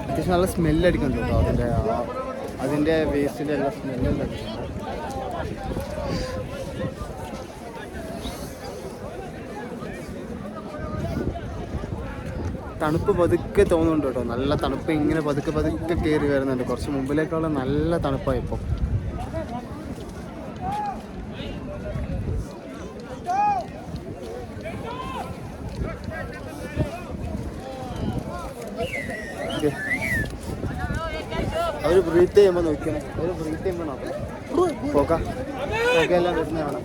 അത്യാവശ്യം നല്ല സ്മെല്ലടിക്കുന്നുണ്ട് കേട്ടോ. അതിൻ്റെ വേസ്റ്റിൻ്റെ എല്ലാ സ്മെല്ലും അടിക്കുന്നുണ്ട്. തണുപ്പ് പതുക്കെ തോന്നുന്നുണ്ട് കേട്ടോ. നല്ല തണുപ്പ് ഇങ്ങനെ പതുക്കെ കയറി വരുന്നുണ്ട്. കുറച്ച് മുമ്പിലേക്കുള്ള നല്ല തണുപ്പാണ് ഇപ്പോൾ. അവർ ബ്രീത്ത് ചെയ്യുമ്പോൾ നോക്കണം. അവർ ബ്രീത്ത് ചെയ്യുമ്പോൾ നോക്കണം. പോക്കാം എല്ലാം വരുന്നതാണ്.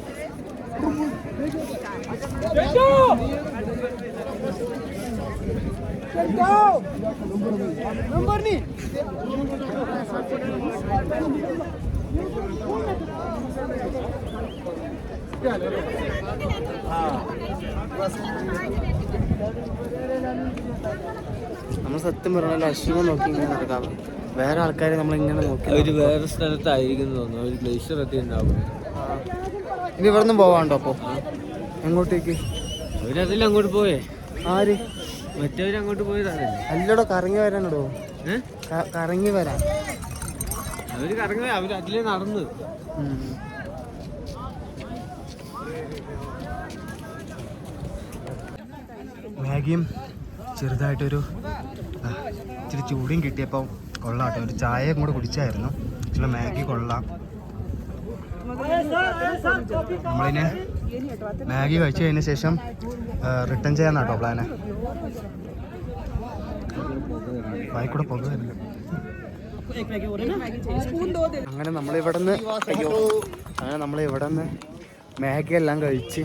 നമ്മൾ സത്യം പറഞ്ഞാൽ അശ്വിനെ നോക്കി ഇങ്ങനെ നടക്കാം. വേറെ ആൾക്കാരെ നമ്മളിങ്ങനെ നോക്കി. അവര് വേറെ സ്ഥലത്തായിരിക്കും തോന്നുന്നു. ഒരു ഗ്ലേഷ്യർ എത്തി ഉണ്ടാവും. ഇനി ഇവിടെ നിന്നും പോവാണ്ടോ? അപ്പോൾ എങ്ങോട്ടേക്ക്? അവരതിൽ അങ്ങോട്ട് പോയേ. ആര്? മറ്റവര് അങ്ങോട്ട് പോയതാണ്. അല്ലടോ, കറങ്ങി വരാനോടോ. കറങ്ങി വരാൻ അവര് കറങ്ങി. അവര് അതിലേ നടന്ന്. മാഗിയും ചെറുതായിട്ടൊരു ഇച്ചിരി ചൂടിയും കിട്ടിയപ്പോൾ കൊള്ളാട്ടോ. ഒരു ചായയും കൂടെ കുടിച്ചായിരുന്നു. ചില മാഗി കൊള്ളാം. നമ്മളിന് മാഗി കഴിച്ചു കഴിഞ്ഞ ശേഷം റിട്ടേൺ ചെയ്യാനാട്ടോ പ്ലാന്. വായിക്കൂടെ പോകുന്നില്ല. അങ്ങനെ നമ്മളിവിടെ നിന്ന് മാഗി എല്ലാം കഴിച്ച്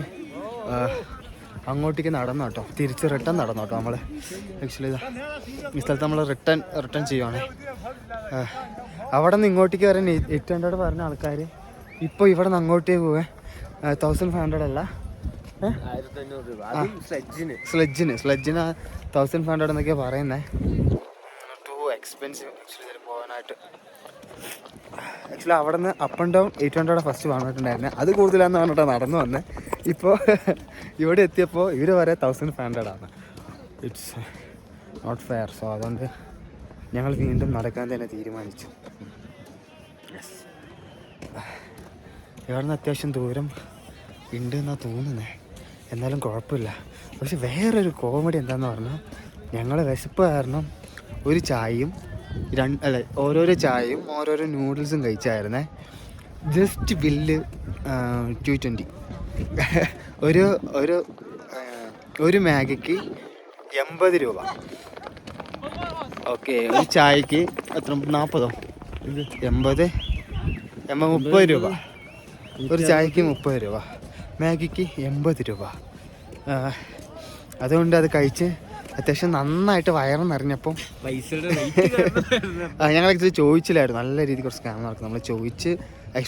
അങ്ങോട്ടേക്ക് നടന്നു കേട്ടോ. തിരിച്ച് റിട്ടേൺ നടന്നു കേട്ടോ. നമ്മൾ ആക്ച്വലി ഈ സ്ഥലത്ത് നമ്മൾ റിട്ടേൺ ചെയ്യുവാണ്. അവിടെ നിന്ന് ഇങ്ങോട്ടേക്ക് വരാൻ 800 പറഞ്ഞ ആൾക്കാർ ഇപ്പോൾ ഇവിടെ നിന്ന് അങ്ങോട്ടേക്ക് പോവേ 1500 അല്ല, 1500 രൂപ സ്ലെഡ്ജിന് 1500 എന്നൊക്കെയാണ് പറയുന്നത്. ടു എക്സ്പെൻസീവ് ആക്ച്വലി ഇതിൽ പോകാനായിട്ട്. ആക്ച്വലി അവിടെ നിന്ന് അപ്പ് ആൻഡ് ഡൗൺ 800 ഫസ്റ്റ് പറഞ്ഞിട്ടുണ്ടായിരുന്നത്. അത് കൂടുതലാണെന്ന് പറഞ്ഞിട്ടാണ് നടന്നു വന്നത്. ഇപ്പോൾ ഇവിടെ എത്തിയപ്പോൾ ഇവർ വരെ 1500 ആണ്. It's not fair. സോ അതുകൊണ്ട് ഞങ്ങൾ വീണ്ടും നടക്കാൻ തന്നെ തീരുമാനിച്ചു. ഇവിടെ നിന്ന് അത്യാവശ്യം ദൂരം ഉണ്ട് എന്നാണ് തോന്നുന്നത്, എന്നാലും കുഴപ്പമില്ല. പക്ഷെ വേറൊരു കോമഡി എന്താണെന്ന് പറഞ്ഞാൽ, ഞങ്ങൾ വിശപ്പ് കാരണം ഒരു ചായയും ഓരോരോ ചായയും ഓരോരോ നൂഡിൽസും കഴിച്ചായിരുന്നേ. Just bill 220. ഒരു മാഗിക്ക് 80 രൂപ. ഓക്കെ, ഒരു ചായക്ക് എത്ര, 40? 80 30 രൂപ. ഒരു ചായക്ക് 30 രൂപ, മാഗിക്ക് 80 രൂപ. അതുകൊണ്ട് അത് കഴിച്ച് അത്യാവശ്യം നന്നായിട്ട് വയറ് നിറഞ്ഞപ്പം ഞങ്ങളാക്ച്വലി ചോദിച്ചില്ലായിരുന്നു. നല്ല രീതിക്ക് ഒരു സ്കാം നടക്കും.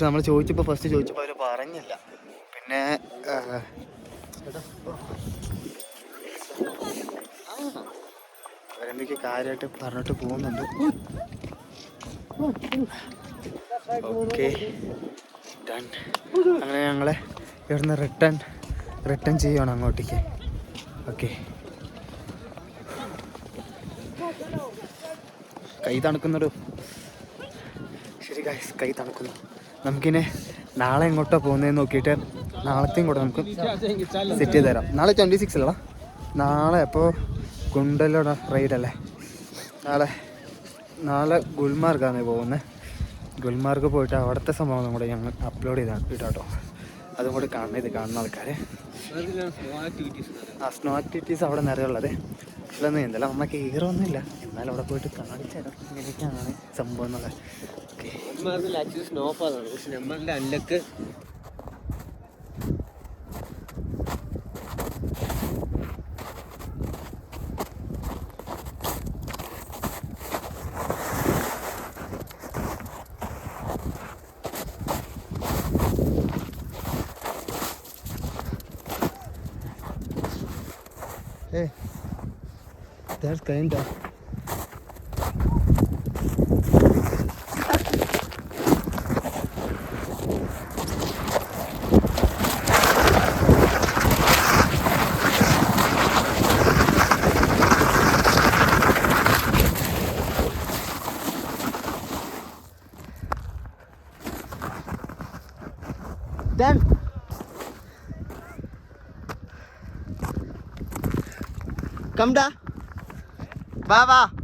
നമ്മൾ ചോദിച്ചപ്പോൾ ഫസ്റ്റ് ചോദിച്ചപ്പോൾ അവർ പറഞ്ഞില്ല. പിന്നെ അവരെന്തൊക്കെ കാര്യമായിട്ട് പറഞ്ഞിട്ട് പോകുന്നുണ്ട്. Okay, done. അങ്ങനെ ഞങ്ങളെ ഇവിടുന്ന് റിട്ടേൺ ചെയ്യുകയാണ് അങ്ങോട്ടേക്ക്. ഓക്കെ, കൈ തണുക്കുന്നടോ. ശരി ഗൈസ്, കൈ തണുക്കുന്നു. നമുക്കിനി നാളെ എങ്ങോട്ടാണ് പോകുന്നതെന്ന് നോക്കിയിട്ട് നാളത്തെയും കൂടെ നമുക്ക് സെറ്റ് ചെയ്ത് തരാം. നാളെ 26 അല്ലടാ, നാളെ അപ്പോൾ ഗുണ്ടലോടെ റൈഡല്ലേ. നാളെ ഗുൽമാർഗാണ് പോകുന്നത്. ഗുൽമാർഗ് പോയിട്ട് അവിടുത്തെ സംഭവം കൂടെ ഞങ്ങൾ അപ്ലോഡ് ചെയ്താണ് കേട്ടോ. അതും കൂടെ കാണുന്ന ആൾക്കാർ. സ്നോ ആക്ടിവിറ്റീസ് അവിടെ നിറയുള്ളത്. ഇതിലൊന്നും എന്തായാലും നമ്മൾ കയറൊന്നുമില്ല, എന്നാലും അവിടെ പോയിട്ട് കാണിച്ചു തരാം ഇങ്ങനെയൊക്കെയാണ് സംഭവം എന്നുള്ളത്. ഓക്കെ, സ്നോഫാണ്, പക്ഷെ നമ്മളുടെ അല്ലക്ക് there's kind of done. Come da. Va.